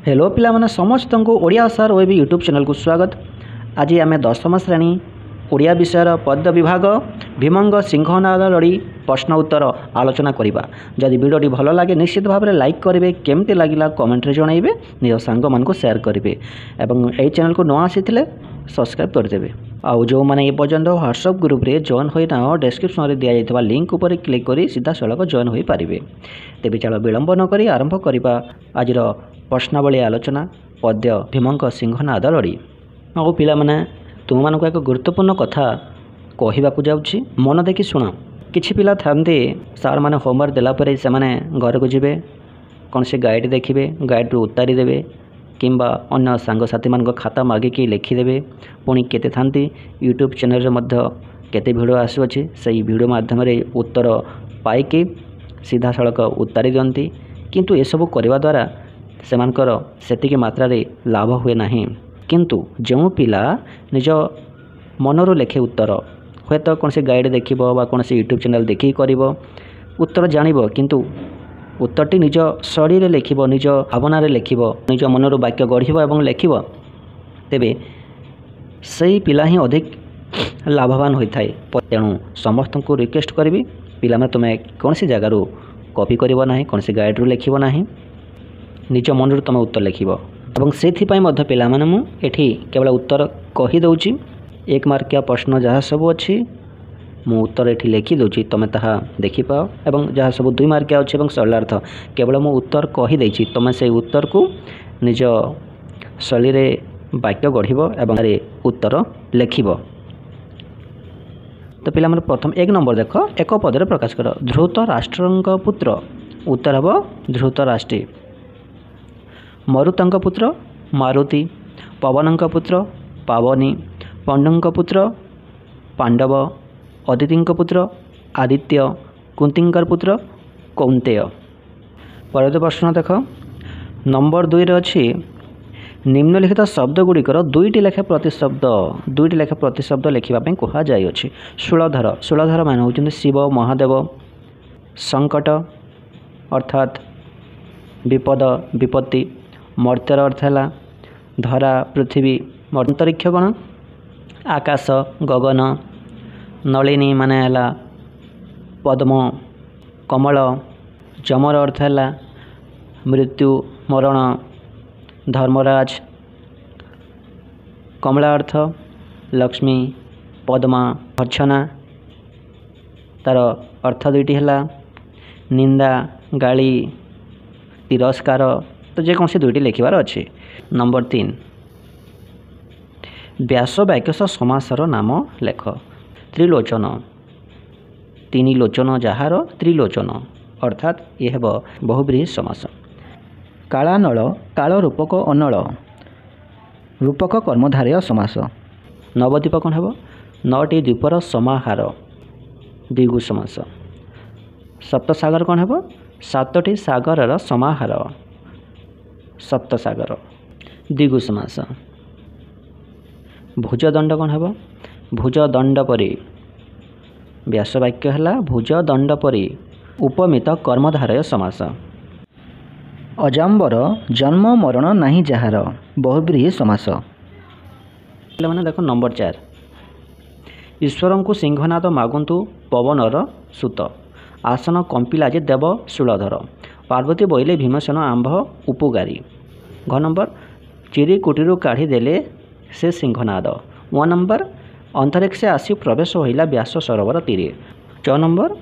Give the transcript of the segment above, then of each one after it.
Hello पिलामाने समस्त को ओडिया सार ओएबी यूट्यूब चैनल को स्वागत। आज आम 10म श्रेणी ओडिया विषय पद्य विभाग भीमंग सिंहनाद लड़ी प्रश्न उत्तर आलोचना करवा। जदि वीडियो भल लगे निश्चित भाव में लाइक करेंगे, केमती लगिला कमेंट जनइबे, निज सांग मान शेयर करेंगे और यही चैनल को न आसी सब्सक्राइब करदे। आउ जो मैंने ये पर्यटन व्हाट्सएप ग्रुप रे जॉइन होना डिस्क्रिप्शन में दि जाइए लिंक उपर क्लिक कर सीधा सड़क जॉइन हो पारे। तेज चलो विलंब नक आरंभ करवा आज प्रश्नावली आलोचना पद्य भीमंग सिंहनाद लड़ी। आउ पिला माने तुम मानक एक गुरुत्वपूर्ण कथा कहवाक जाऊँगी, मन देखी शुण। किछि पिला थांती सार मैंने होमवर्क देलापर से घर को जीवे, कौन से गाइड देखिए, गाइड रू उतारी देवे किंबा अन्य सांगसाथी मान खाता मागिकी लिखिदेवे। पुणी केते थांती यूट्यूब चैनल मध्य केते वीडियो आसुअछि, सही वीडियो माध्यम उत्तर पाइकी सीधा सड़क उतारी दियंती। किंतु ये सब करने द्वारा सेमानकर सेतिकी मात्रा रे लाभ हुए नहीं। किंतु जो पिला निज मनरू लेखे उत्तर हे तो कौन से गाइड देखिबो बा कौन से यूट्यूब चैनल देखी करिवो उत्तर जानिबो, किंतु उत्तरटी निज शैली रे लिखिबो, निज भावना रे लिखिबो, निज मनरू वाक्य गढ़िबो एवं लिखिबो, तेबे सही पिला ही अधिक लाभवान होता है। तेणु समस्त को रिक्वेस्ट करी पिला में तुम्हें कौन सी जगार कॉपी करिवो नाही, कौन से गाइड रू लिखिबो नाही, निज मनरू तुम उत्तर लिखिबो। एवं सेथिपाई मध्य पिला माने मु एठी केवल उत्तर कही दउची। 1 मार्किया प्रश्न जहाँ सब अच्छी मु उत्तर एठी लिखि दउची, तुम ताहा देखि पाओ। एवं जहाँ सब 2 मार्किया अच्छी एवं सरलार्थ केवल मु उत्तर कही देछि, तुम से उत्तर को निज शैली रे वाक्य गढ़िबो एवं उत्तर लिखिबो। तो पिला माने प्रथम 1 नंबर देख, एक पदरे प्रकाश कर। ध्रुत राष्ट्रंक पुत्र, उत्तर हम ध्रुतराष्ट्री। मरुतंक पुत्र मारुति, पवनंक पुत्र पावनी, पांडुंक पुत्र पांडव, अदितिंक पुत्र आदित्य, कुंतींकर पुत्र कौंतेय। परवर्ती प्रश्न देख, नंबर 2 रे अछि निम्नलिखित शब्द गुड़िकर 2टी लेखा प्रतिशब्द लिखिबा कहा जाइए। शूलधर, शूलधर मान होउछन्ति शिव महादेव। संकट अर्थात विपद विपत्ति। मर्त्यर अर्थ है धरा पृथ्वी। अंतरिक्ष गण आकाश गगन। नलिनी माने है पद्म कमल। जमर अर्थ है मृत्यु मरण धर्मराज। कमला अर्थ लक्ष्मी पद्मा भर्छना। तार अर्थ 2टी है निंदा गाली तिरस्कार। तो जेकोसी 2टी लिखबार अच्छे। नंबर 3 व्यास वाक्यश समासर नाम लेख। त्रिलोचन, 3 लोचन जार त्रिलोचन अर्थात ये हेब बहुब्रीहि समास। कालानल, काल रूपक अनल, रूपक कर्मधारय समास। नवद्वीप कौन हेब 9टी द्वीपर समाहार द्विगु समास। सप्तसागर कौन हेब 7टी सागरर समाहार सप्तसागर द्विगु समास। भुजदंड कौन हेब भुजदंड परी। व्यासवाक्य है भुजदंड परी उपमित कर्मधारय समास। अजाम्बर, जन्म मरण नहीं जार, बहुब्रीहि समास। मैंने देख नंबर 4 ईश्वर को सिंहनाद मागंतु पवनर सुत। आसन कंपिला जे देव शूलधर। पार्वती बोइले भीमसेन आंभ उपगारी। घ नंबर चिरीकुटीरू काढ़ी देले से सिंहनाद। 1 नंबर अंतरिक्षे आसी प्रवेश होइला व्यास सरोवर तीरे। 6 नंबर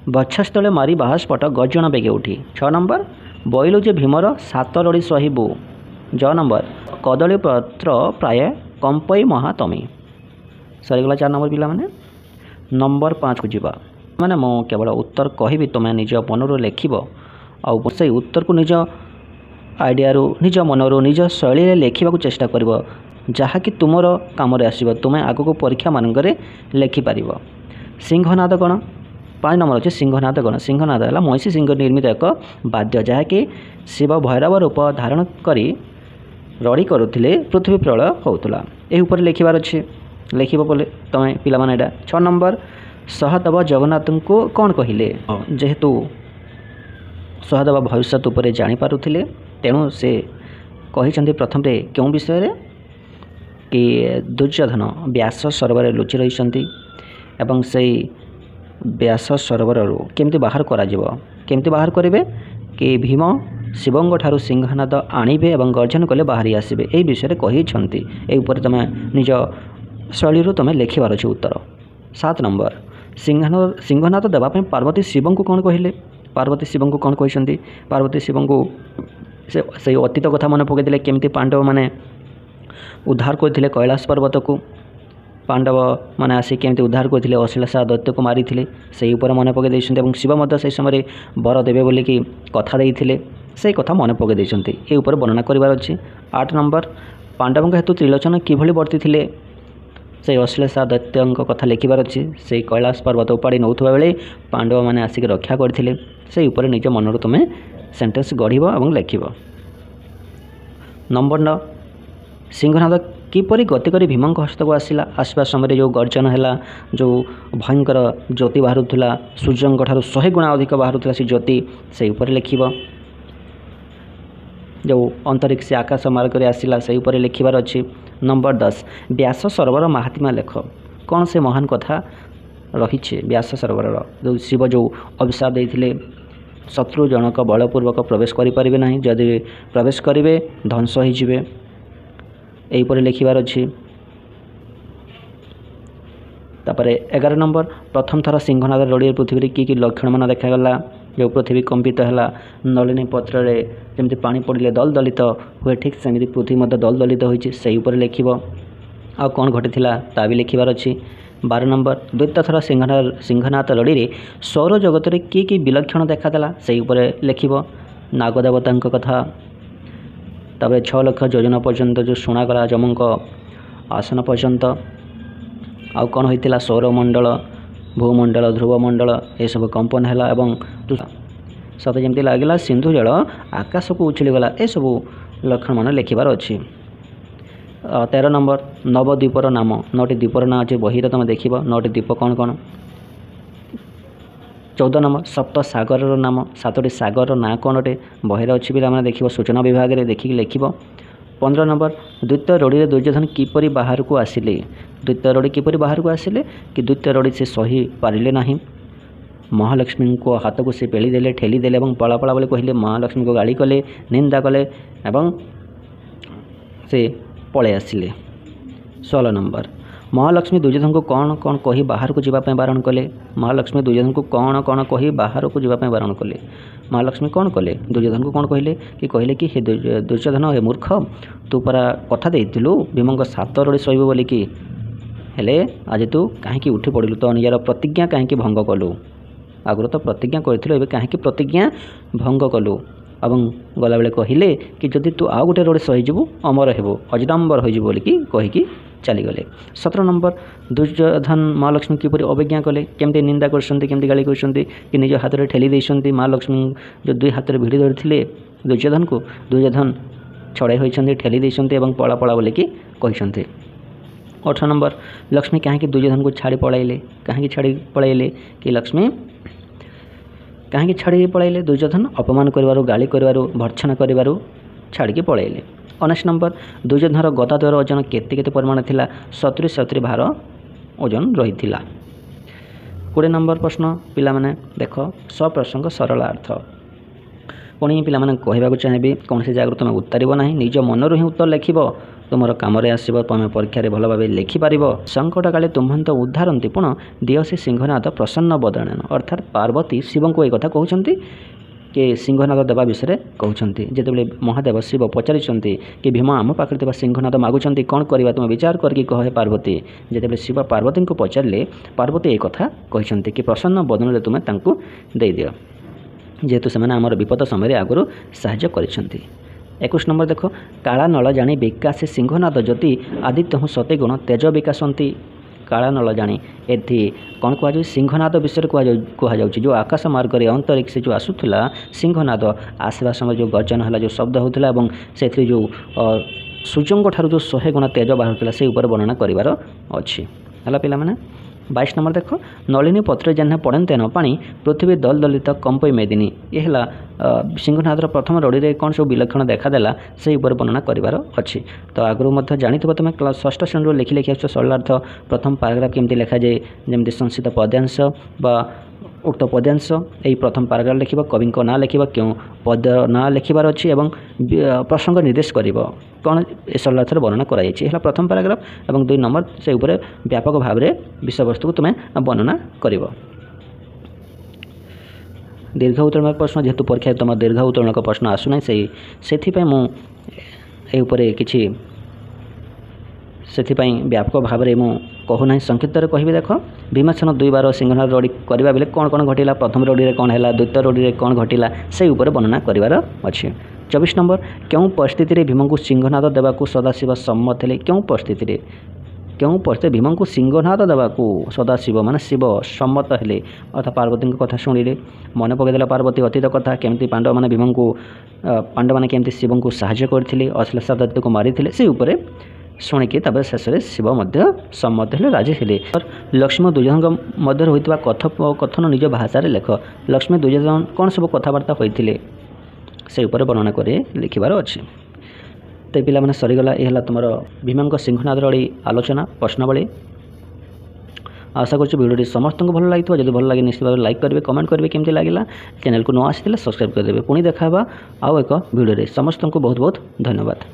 बक्षस्थले मारी बाहस्पट गर्जन बेगे उठी। 6 नंबर बोइलु जे भीमर 7 लड़ी सहिबु। ज नंबर कदली पत्र प्राय कंपई महातमी। सरीगला 4 नंबर पिला माने। नंबर 5 को जीवा माने मो केवल उत्तर कहबी, तुम निज मनरू लिखिब और से उत्तर को निज आइडिया निज मनरू निज शैली रे लिखा चेष्टा कर जहाँकि तुमर कम आसो। तुम्हें आग को परीक्षा मानक लिखिपार। सिंहनाद गण 5 नंबर अच्छे सिंहनाद गण। सिंहनाद है महिषी सिंह निर्मित एक वाद्य जहाँकि शिव भैरव रूप धारण कर रड़ी करुले पृथ्वी प्रलय होता। यह लिखबार अच्छे लिखब बोले तुम्हें पिला 6 नंबर सहदेव जगन्नाथ को कौन कहले। जेहेतु सहदेव भविष्य उपरे जानीपारुथिले तेणु से କହିଛନ୍ତି ପ୍ରଥମରେ କେଉଁ ବିଷୟରେ कि दुर्योधन व्यास सरोवर लुचि रही ଏବଂ ସେଇ व्यास सरोवर केमती बाहर केमती बाहर करेंगे कि भीम शिवंग ठारू सिंहनाद आणवे और गर्जन कले बाहरी आसवे यही विषय कही तुम निज शैली तुम लिखिबार अच्छे उत्तर। 7 नंबर सिंहनाद देवाई पार्वती शिव को कौन कहले पार्वती शिव को कौन कहते पार्वती शिव को से अतीत कथा मन पकईले केमती पांडव माने उद्धार करते कैलाश पर्वत को पांडव मैंने आसी केमती उद्धार करते अश्लीलता दैत्य को मारी से मन पकई शिव से समय वर देवे बोल कि कथा देते से कथा मन पकई ये वर्णना करार अच्छे। 8 नंबर पांडवों हेतु त्रिलोचन किभली वर्ती थे से अश्लीलता दैत्य कथा लिखिबार अच्छे से कैलाश पर्वत उपाड़ी नौथुवा बेले पांडव मैंने आसिक रक्षा करते से निज मन तुम्हें सेंटेंस गढ़ और लिख। नंबर 9 सिंहनाद किपरि गति करी भीम हस्त को आसवा समय जो गर्जन है जो भयंकर ज्योति बाहरुला सूर्य ठार 100 गुणा अधिक बाहरुला से ज्योति से लिख। जो अंतरिक्ष आकाश मार्ग आसला से लिखबार अच्छी। नंबर 10 व्यास सरोवर महात्म्य लेख कौन से महान कथा रही व्यास सरोवर जो शिव जो अभिशाप देते शत्रु जनक बलपूर्वक प्रवेश करें ना जदि प्रवेश करेंगे ध्वंस होइजिबे यहीपर लिखबार अच्छी। तापर 11 नंबर प्रथम थर सिंहनाद लड़ी पृथ्वी कि लक्षण मान देखागला जो पृथ्वी कंपित है नलिनी पत्र जमी पानी पड़े दल दलित हुए ठीक सेमती पृथ्वी दल दलित होपर लिख आ कौन घटी ता भी लिखबार अच्छी। 12 नंबर द्वितीय थर सिंहनाद लड़ी सौर जगत में कि विलक्षण देखादेला से लिख नागदेवता कथा तबे 6 लाख योजना पर्यंत जो शुणागला जमों आसन पर्यंत आउ कौन होता सौरमंडल भूमंडल ध्रुवमंडल ये सब कंपन है सत जमी लगे सिंधु जल आकाश को उछलीगला ये सब लक्षण मान लिखबार अच्छी। 13 नंबर नवद्वीपर नाम 9टी द्वीपर ना अच्छे बही तुम देख 9टी द्वीप कौन कौन। 14 नंबर सप्त सागर नाम 7टी सागर ना कौन अटे बहिर अच्छी पे देख सूचना विभाग में देखिए लिख। 15 नंबर द्वितीय रोड़ी दुर्योधन किपरि बाहर को आसिले द्वितीय रोड़ी किपरि बाहर को आसिले कि द्वितीय रोड़ी से सही पारिले नहीं महालक्ष्मी को हाथ को से पेली देले ठेली देले और पला पला बोले कहले महालक्ष्मी को गाड़ी कले निंदा कले एवं से पलै आसिले। 16 नंबर महालक्ष्मी दुर्योधन को कौन कौन कही बाहर को जीवाई बारण कले महालक्ष्मी दुर्योधन को कौन कौन कही बाहर को जीवाई बारण कले महालक्ष्मी कौन कले दुर्योधन को कौन कहले कि हे दुर्योधन हे मूर्ख तू परा कथा देइथिलु भीम 7 रोड़ी सहिब बोली कि हेले आज तू कहीं उठी पड़लु तो निजार प्रतिज्ञा कहीं भंग कलु आगुरी तो प्रतिज्ञा करूँ ए कहीं प्रतिज्ञा भंग कलु और गला बेले कहले कि जदि तू आउ गोटे रोड़ी सहीजु अमर हेबु अजडम्बर होइजु बोली कि कहीकि चलीगले। 17 नंबर दुर्योधन महालक्ष्मी किपरि अवज्ञा कले केमती निंदा करमती गाली कर निज हाथ में ठेली देते महालक्ष्मी जो 2 हाथ में भिड़ी धरी दुर्योधन को दुर्योधन छड़ाई होती ठेली देते पला पला बोली कि कहते। 18 नंबर लक्ष्मी कहीं दुर्योधन को छाड़ी पलैले कहीं छाड़ी पलैले कि लक्ष्मी कहीं छाड़ी पलैले दुर्योधन अपमान कर गाली कर भर्त्सना कर छाड़ी पलैले। 19 नंबर दुर्योधन गदाद्वार ओजन केते परिमाण थिला 70 भार ओजन रही। 20 नंबर प्रश्न पिला माने देख सप्रसंग सरल अर्थ पुणी पिला माने कहवाक चाहिए कौन से जगह तुम उत्तर ना निज मनरू ही उत्तर लिख तुम कम आसो तुम परीक्षा भल भाव लिखिपार संकट काले तुम्हें तो उद्धारती पुण दियसी सिंहनाद प्रसन्न बदन अर्थात पार्वती शिव को एक कथा कहते कि सिंहनाद देवा विषय कहते जिते महादेव शिव पचारि कि भीम आम पाखे सिंहनाद मागुंट कौन करवा तुम विचार करके कहे पार्वती जिते शिव पार्वती को पचारे पार्वती एक कथा कहते कि प्रसन्न बदन तुम्हें दे दियो जेहेतु से आमर विपद समय आगुरी साहाय्य कर। 21 नंबर देख काला नल जाणी विकासे सिंहनाद ज्योति आदित्य सते गुण तेज विकासंती काला नल जाणी एथि कौन कह सिंहनाद विषय कह जो आकाश मार्ग में अंतरिक्ष जो आसूला सिंहनाद आसवा समय जो गर्जन है जो शब्द होता से जो सूर्य ठार जो 100 गुण तेज बाहर से वर्णना करार अच्छी है पे। 22 नंबर देख नलिनी पत्र जेन्हा पड़ते न पानी पृथ्वी दल दलित कंपई मेदिनी ये है सिंहनाथर प्रथम रड़ी में कौन सब विलक्षण देखादेला से वर्णना करार अच्छी। तो आगुरी जानी तुम क्लास 6ठ श्रेणी लिखि लिखि आस सरलार्थ प्रथम पाराग्राफ केमती लिखा जाए जमी संस्कृत पद्यांश बा उक्त पद्यांश यही प्रथम पाराग्राफ लिख कवि ना लिख क्यों पद ना लिखार अच्छी और प्रसंग निर्देश कर कौन ए सरलार्थ वर्णना कराई प्रथम पाराग्राफ और 2 नंबर से उपरे व्यापक भाव में विषय वस्तु को तुम्हें वर्णना कर। दीर्घ उत्तोलन प्रश्न जेहेतु परीक्षा तुम दीर्घ उत्तोलन प्रश्न आसुना से किसी व्यापक भाव में मुझे कहूना संक्षिप्त कहबी देख भीमसेन 2 बार सिंहनाथ रड़ी करने बेले कौन कौन घटिला प्रथम रड़ी में कौन है द्वितीय रड़ी में कौन घटिला से वर्णना करार अच्छे। 24 नंबर क्यों परिस्थिति रे भीम को सिंहनाथ देवाक सदाशिव सम्मत थे क्यों परिस्थिति भीम को सिंहनाथ देवाक सदाशिव माने शिव सम्मत हेले अर्थात पार्वती कथा शुणिले मन पकईदेला पार्वती अतीत कथा केमती पांडव मैंने भीम को पांडव मैंने केमती शिव को साहाय्य करते अश्लेषा दैत्य को मारी से शुणिकी शेष में शिव सम्मत हेले राजी हेले। लक्ष्मी दुर्योधन मध्य होता कथन निज भाषा लेख लक्ष्मी दुर्योधन कौन सब कथबार्ता होते से वर्णना कर लिखार अच्छे। तो पिला माने सरीगला ये तुम भीम सिंहनाथ रड़ी आलोचना प्रश्नावली। आशा कर भिडियो समस्त को भल लगी जब भल लगे निश्चित भाव लाइक करेंगे कमेंट करेंगे केमती लगे चैनल को न आसी सब्सक्राइब करदे पुणी देखा आउ एक भिडियो समस्त को बहुत बहुत धन्यवाद।